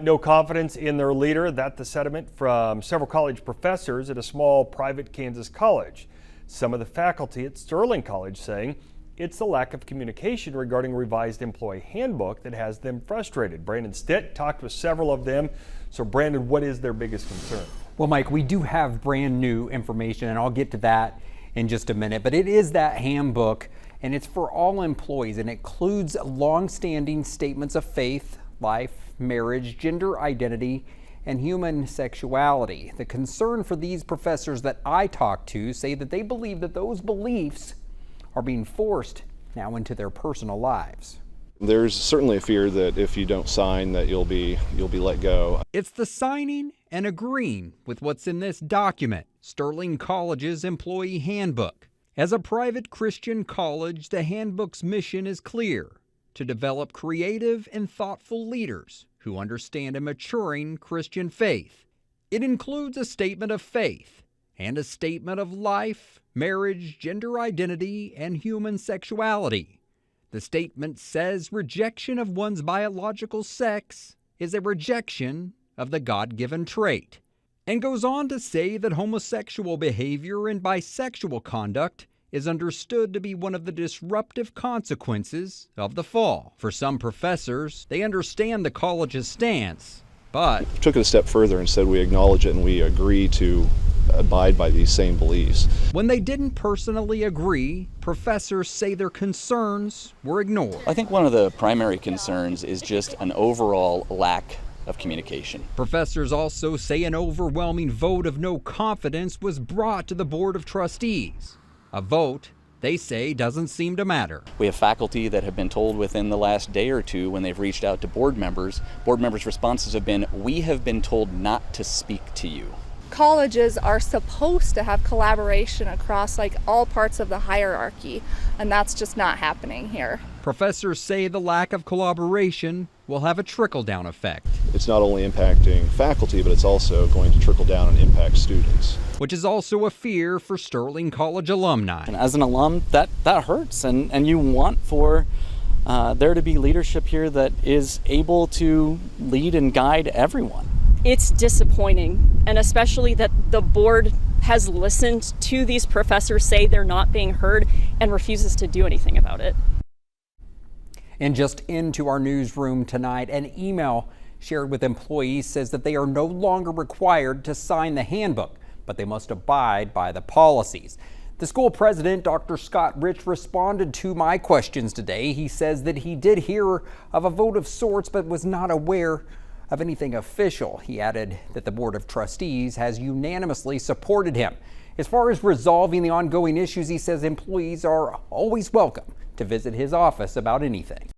No confidence in their leader. That's the sentiment from several college professors at a small private Kansas college. Some of the faculty at Sterling College saying it's the lack of communication regarding a revised employee handbook that has them frustrated. Brandon Stitt talked with several of them. So Brandon, what is their biggest concern? Well, Mike, we do have brand new information, and I'll get to that in just a minute, but it is that handbook, and it's for all employees, and it includes long-standing statements of faith, life, marriage, gender identity, and human sexuality. The concern for these professors that I talked to say that they believe that those beliefs are being forced now into their personal lives. There's certainly a fear that if you don't sign that you'll be let go. It's the signing and agreeing with what's in this document, Sterling College's employee handbook. As a private Christian college, the handbook's mission is clear: to develop creative and thoughtful leaders who understand a maturing Christian faith. It includes a statement of faith and a statement of life, marriage, gender identity, and human sexuality. The statement says rejection of one's biological sex is a rejection of the God-given trait, and goes on to say that homosexual behavior and bisexual conduct is understood to be one of the disruptive consequences of the fall. For some professors, they understand the college's stance, but We took it a step further and said we acknowledge it and we agree to abide by these same beliefs. when they didn't personally agree, professors say their concerns were ignored. I think one of the primary concerns is just an overall lack of communication. Professors also say an overwhelming vote of no confidence was brought to the Board of Trustees. A vote they say doesn't seem to matter. We have faculty that have been told within the last day or two, when they've reached out to board members' responses have been, "We have been told not to speak to you." Colleges are supposed to have collaboration across all parts of the hierarchy, and that's just not happening here. Professors say the lack of collaboration will have a trickle-down effect, It's not only impacting faculty, but it's also going to trickle down and impact students. which is also a fear for Sterling College alumni. And as an alum, that hurts, and you want for there to be leadership here that is able to lead and guide everyone. It's disappointing, and especially that the board has listened to these professors say they're not being heard and refuses to do anything about it. And just into our newsroom tonight, an email shared with employees says that they are no longer required to sign the handbook, but they must abide by the policies. The school president, Dr. Scott Rich, responded to my questions today. He says that he did hear of a vote of sorts, but was not aware of anything official. He added that the Board of Trustees has unanimously supported him. As far as resolving the ongoing issues, he says employees are always welcome to visit his office about anything.